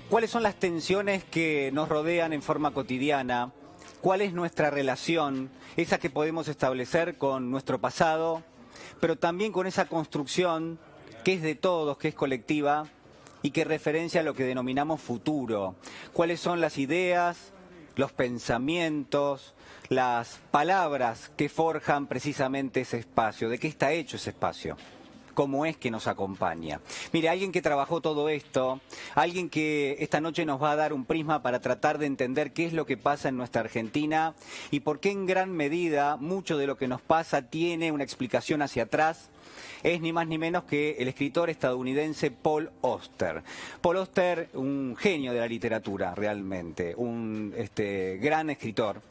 ¿Cuáles son las tensiones que nos rodean en forma cotidiana? ¿Cuál es nuestra relación, esa que podemos establecer con nuestro pasado, pero también con esa construcción que es de todos, que es colectiva y que referencia a lo que denominamos futuro? ¿Cuáles son las ideas, los pensamientos, las palabras que forjan precisamente ese espacio? ¿De qué está hecho ese espacio? ¿Cómo es que nos acompaña? Mire, alguien que trabajó todo esto, alguien que esta noche nos va a dar un prisma para tratar de entender qué es lo que pasa en nuestra Argentina y por qué en gran medida mucho de lo que nos pasa tiene una explicación hacia atrás, es ni más ni menos que el escritor estadounidense Paul Auster. Paul Auster, un genio de la literatura realmente, un gran escritor,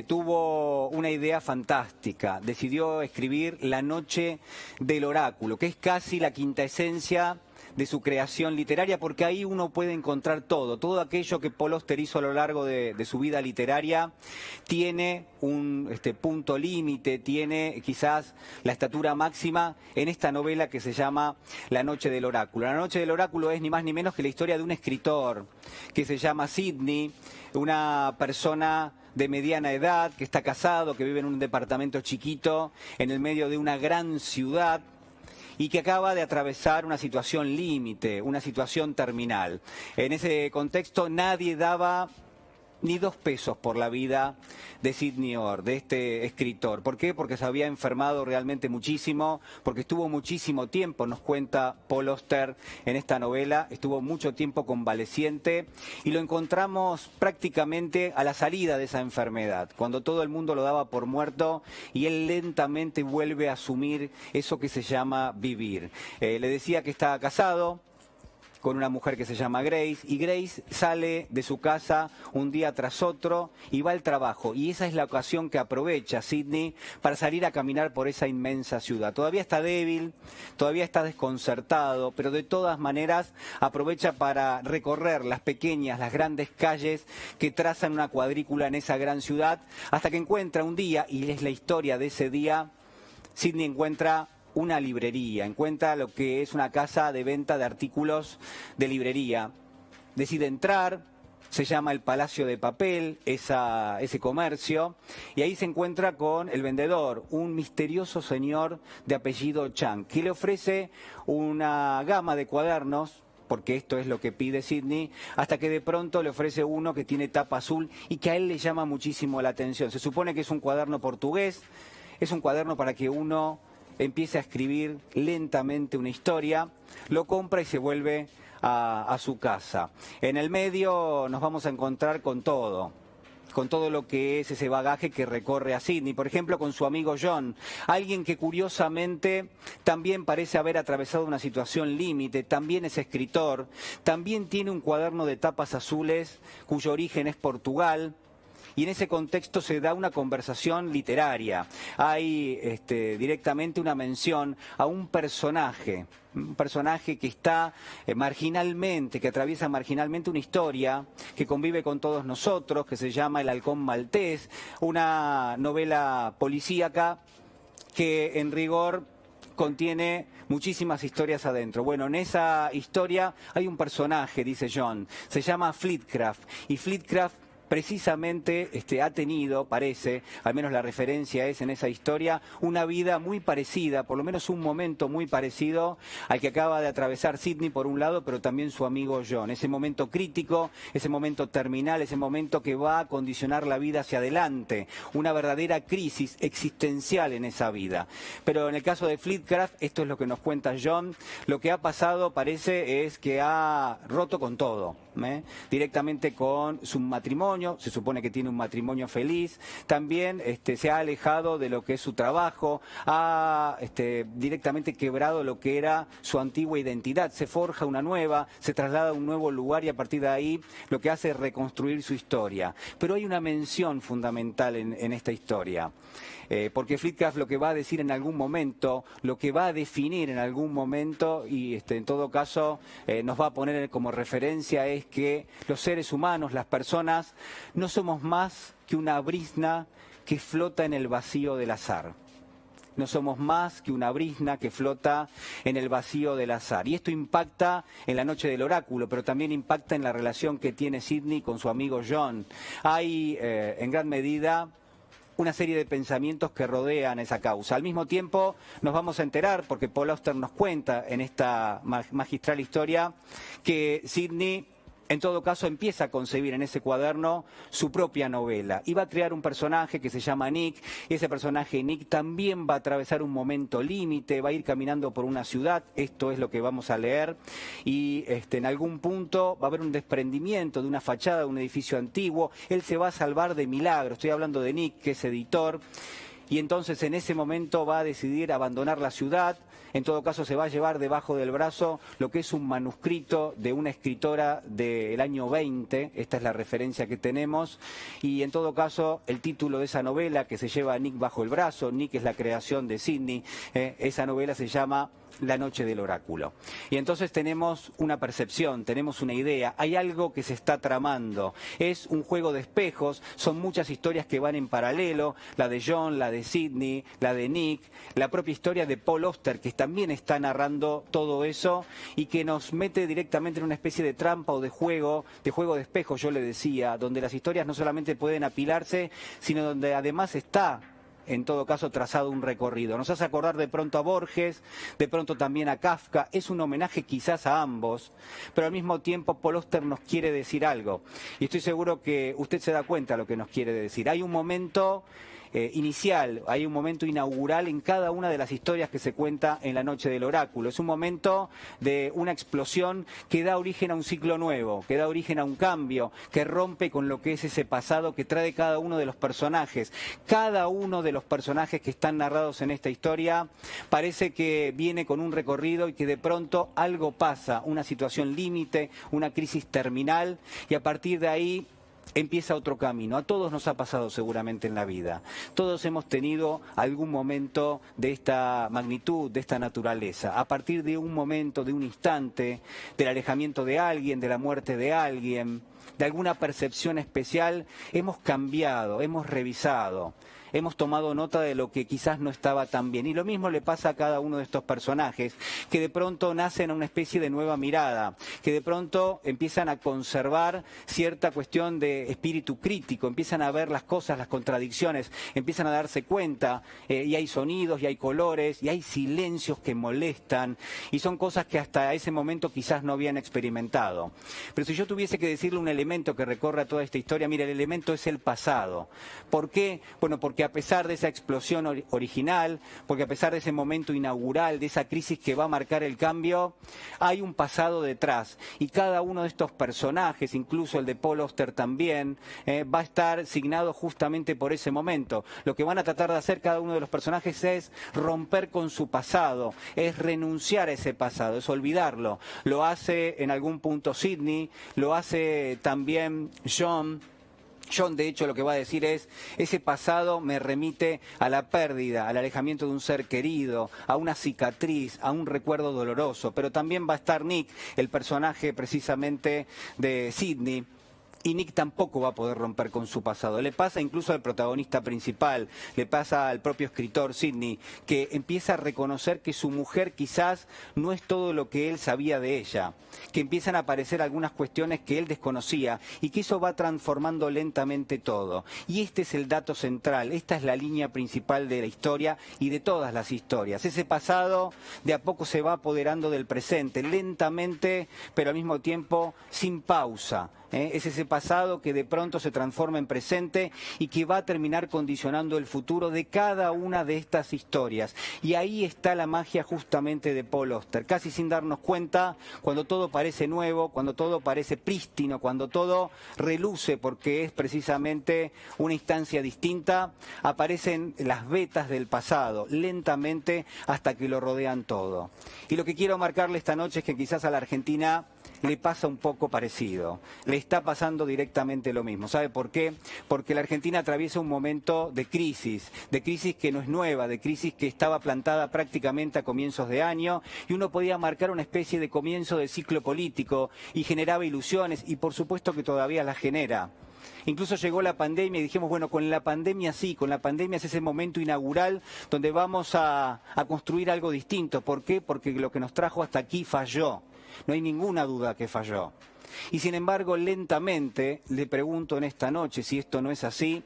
tuvo una idea fantástica, decidió escribir La noche del oráculo, que es casi la quinta esencia de su creación literaria, porque ahí uno puede encontrar todo aquello que Paul Auster hizo a lo largo de su vida literaria tiene un punto límite, tiene quizás la estatura máxima en esta novela que se llama La noche del oráculo. La noche del oráculo es ni más ni menos que la historia de un escritor que se llama Sidney, una persona de mediana edad, que está casado, que vive en un departamento chiquito en el medio de una gran ciudad, y que acaba de atravesar una situación límite, una situación terminal. En ese contexto nadie daba ni 2 pesos por la vida de Sidney Orr, de este escritor. ¿Por qué? Porque se había enfermado realmente muchísimo, porque estuvo muchísimo tiempo, nos cuenta Paul Auster en esta novela, estuvo mucho tiempo convaleciente y lo encontramos prácticamente a la salida de esa enfermedad, cuando todo el mundo lo daba por muerto y él lentamente vuelve a asumir eso que se llama vivir. Le decía que estaba casado con una mujer que se llama Grace, y Grace sale de su casa un día tras otro y va al trabajo, y esa es la ocasión que aprovecha Sidney para salir a caminar por esa inmensa ciudad. Todavía está débil, todavía está desconcertado, pero de todas maneras aprovecha para recorrer las pequeñas, las grandes calles que trazan una cuadrícula en esa gran ciudad, hasta que encuentra un día, y es la historia de ese día, Sidney encuentra una librería, encuentra lo que es una casa de venta de artículos de librería. Decide entrar, se llama el Palacio de Papel, ese comercio, y ahí se encuentra con el vendedor, un misterioso señor de apellido Chang, que le ofrece una gama de cuadernos, porque esto es lo que pide Sidney, hasta que de pronto le ofrece uno que tiene tapa azul y que a él le llama muchísimo la atención. Se supone que es un cuaderno portugués, es un cuaderno para que uno empieza a escribir lentamente una historia, lo compra y se vuelve a su casa. En el medio nos vamos a encontrar con todo lo que es ese bagaje que recorre a Sidney, por ejemplo con su amigo John, alguien que curiosamente también parece haber atravesado una situación límite, también es escritor, también tiene un cuaderno de tapas azules cuyo origen es Portugal. Y en ese contexto se da una conversación literaria. Hay directamente una mención a un personaje que está marginalmente, que atraviesa marginalmente una historia, que convive con todos nosotros, que se llama El halcón maltés, una novela policíaca que en rigor contiene muchísimas historias adentro. Bueno, en esa historia hay un personaje, dice John, se llama Flitcraft, y Flitcraft precisamente ha tenido, parece, al menos la referencia es en esa historia, una vida muy parecida, por lo menos un momento muy parecido al que acaba de atravesar Sidney por un lado, pero también su amigo John. Ese momento crítico, ese momento terminal, ese momento que va a condicionar la vida hacia adelante, una verdadera crisis existencial en esa vida. Pero en el caso de Flitcraft, esto es lo que nos cuenta John, lo que ha pasado parece es que ha roto con todo, directamente con su matrimonio. Se supone que tiene un matrimonio feliz, también se ha alejado de lo que es su trabajo, ha directamente quebrado lo que era su antigua identidad, se forja una nueva, se traslada a un nuevo lugar y a partir de ahí lo que hace es reconstruir su historia. Pero hay una mención fundamental en esta historia, porque Flitcraft lo que va a decir en algún momento, lo que va a definir en algún momento y en todo caso nos va a poner como referencia es que los seres humanos, las personas, no somos más que una brizna que flota en el vacío del azar. no somos más que una brizna que flota en el vacío del azar. Y esto impacta en la noche del oráculo, pero también impacta en la relación que tiene Sidney con su amigo John. Hay, en gran medida, una serie de pensamientos que rodean esa causa. Al mismo tiempo nos vamos a enterar, porque Paul Auster nos cuenta en esta magistral historia, que Sidney en todo caso empieza a concebir en ese cuaderno su propia novela y va a crear un personaje que se llama Nick, y ese personaje Nick también va a atravesar un momento límite, va a ir caminando por una ciudad, esto es lo que vamos a leer, y en algún punto va a haber un desprendimiento de una fachada de un edificio antiguo, él se va a salvar de milagro, estoy hablando de Nick, que es editor, y entonces en ese momento va a decidir abandonar la ciudad. En todo caso se va a llevar debajo del brazo lo que es un manuscrito de una escritora del año 20, esta es la referencia que tenemos, y en todo caso el título de esa novela que se lleva a Nick bajo el brazo, Nick es la creación de Sidney, esa novela se llama La noche del oráculo. Y entonces tenemos una percepción, tenemos una idea, hay algo que se está tramando, es un juego de espejos, son muchas historias que van en paralelo, la de John, la de Sidney, la de Nick, la propia historia de Paul Auster, que también está narrando todo eso y que nos mete directamente en una especie de trampa o de juego de espejos, yo le decía, donde las historias no solamente pueden apilarse, sino donde además está en todo caso trazado un recorrido. Nos hace acordar de pronto a Borges, de pronto también a Kafka, es un homenaje quizás a ambos, pero al mismo tiempo Paul Auster nos quiere decir algo, y estoy seguro que usted se da cuenta de lo que nos quiere decir. Hay un momento inicial, hay un momento inaugural en cada una de las historias que se cuenta en La noche del oráculo. Es un momento de una explosión que da origen a un ciclo nuevo, que da origen a un cambio, que rompe con lo que es ese pasado que trae cada uno de los personajes. Cada uno de los personajes que están narrados en esta historia parece que viene con un recorrido y que de pronto algo pasa, una situación límite, una crisis terminal, y a partir de ahí empieza otro camino. A todos nos ha pasado seguramente en la vida. Todos hemos tenido algún momento de esta magnitud, de esta naturaleza. A partir de un momento, de un instante, del alejamiento de alguien, de la muerte de alguien, de alguna percepción especial, hemos cambiado, hemos revisado. Hemos tomado nota de lo que quizás no estaba tan bien. Y lo mismo le pasa a cada uno de estos personajes, que de pronto nacen a una especie de nueva mirada, que de pronto empiezan a conservar cierta cuestión de espíritu crítico, empiezan a ver las cosas, las contradicciones, empiezan a darse cuenta, y hay sonidos, y hay colores, y hay silencios que molestan, y son cosas que hasta ese momento quizás no habían experimentado. Pero si yo tuviese que decirle un elemento que recorra toda esta historia, mira, el elemento es el pasado. ¿Por qué? Bueno, porque a pesar de esa explosión original, porque a pesar de ese momento inaugural, de esa crisis que va a marcar el cambio, hay un pasado detrás. Y cada uno de estos personajes, incluso el de Paul Auster también, va a estar signado justamente por ese momento. Lo que van a tratar de hacer cada uno de los personajes es romper con su pasado, es renunciar a ese pasado, es olvidarlo. Lo hace en algún punto Sidney, lo hace también John. John, de hecho, lo que va a decir es, ese pasado me remite a la pérdida, al alejamiento de un ser querido, a una cicatriz, a un recuerdo doloroso. Pero también va a estar Nick, el personaje precisamente de Sidney. Y Nick tampoco va a poder romper con su pasado. Le pasa incluso al protagonista principal, le pasa al propio escritor Sidney, que empieza a reconocer que su mujer quizás no es todo lo que él sabía de ella, que empiezan a aparecer algunas cuestiones que él desconocía y que eso va transformando lentamente todo. Y este es el dato central, esta es la línea principal de la historia y de todas las historias. Ese pasado de a poco se va apoderando del presente, lentamente, pero al mismo tiempo sin pausa. Es ese pasado que de pronto se transforma en presente y que va a terminar condicionando el futuro de cada una de estas historias. Y ahí está la magia justamente de Paul Auster. Casi sin darnos cuenta, cuando todo parece nuevo, cuando todo parece prístino, cuando todo reluce porque es precisamente una instancia distinta, aparecen las vetas del pasado, lentamente hasta que lo rodean todo. Y lo que quiero marcarle esta noche es que quizás a la Argentina le pasa un poco parecido, le está pasando directamente lo mismo. ¿Sabe por qué? Porque la Argentina atraviesa un momento de crisis que no es nueva, de crisis que estaba plantada prácticamente a comienzos de año, y uno podía marcar una especie de comienzo de ciclo político y generaba ilusiones, y por supuesto que todavía las genera. Incluso llegó la pandemia y dijimos, bueno, con la pandemia sí, con la pandemia es ese momento inaugural donde vamos a construir algo distinto. ¿Por qué? Porque lo que nos trajo hasta aquí falló. No hay ninguna duda que falló. Y sin embargo, lentamente, le pregunto en esta noche si esto no es así,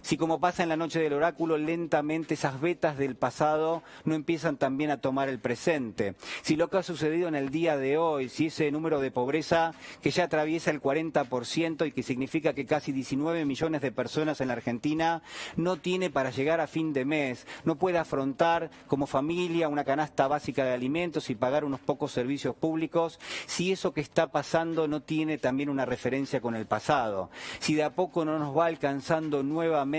si como pasa en la noche del oráculo, lentamente esas vetas del pasado no empiezan también a tomar el presente. Si lo que ha sucedido en el día de hoy, si ese número de pobreza que ya atraviesa el 40% y que significa que casi 19 millones de personas en la Argentina no tiene para llegar a fin de mes, no puede afrontar como familia una canasta básica de alimentos y pagar unos pocos servicios públicos, si eso que está pasando no tiene también una referencia con el pasado, si de a poco no nos va alcanzando nuevamente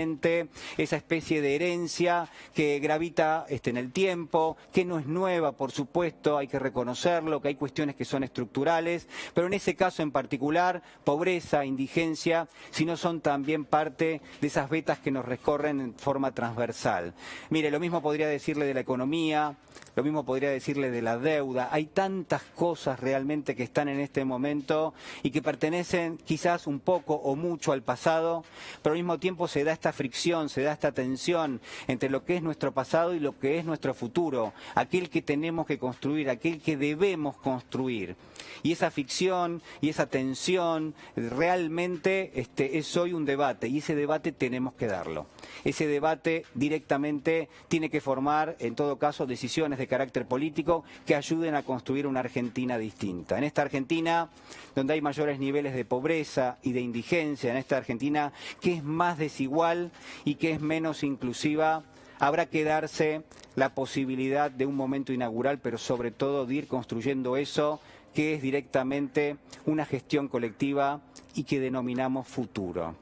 esa especie de herencia que gravita en el tiempo, que no es nueva, por supuesto, hay que reconocerlo, que hay cuestiones que son estructurales, pero en ese caso en particular, pobreza, indigencia, si no son también parte de esas vetas que nos recorren en forma transversal. Mire, lo mismo podría decirle de la economía, lo mismo podría decirle de la deuda. Hay tantas cosas realmente que están en este momento y que pertenecen quizás un poco o mucho al pasado, pero al mismo tiempo se da esta fricción, se da esta tensión entre lo que es nuestro pasado y lo que es nuestro futuro, aquel que tenemos que construir, aquel que debemos construir. Y esa ficción y esa tensión realmente es hoy un debate, y ese debate tenemos que darlo. Ese debate directamente tiene que formar, en todo caso, decisiones de carácter político que ayuden a construir una Argentina distinta. En esta Argentina, donde hay mayores niveles de pobreza y de indigencia, en esta Argentina que es más desigual y que es menos inclusiva, habrá que darse la posibilidad de un momento inaugural, pero sobre todo de ir construyendo eso que es directamente una gestión colectiva y que denominamos futuro.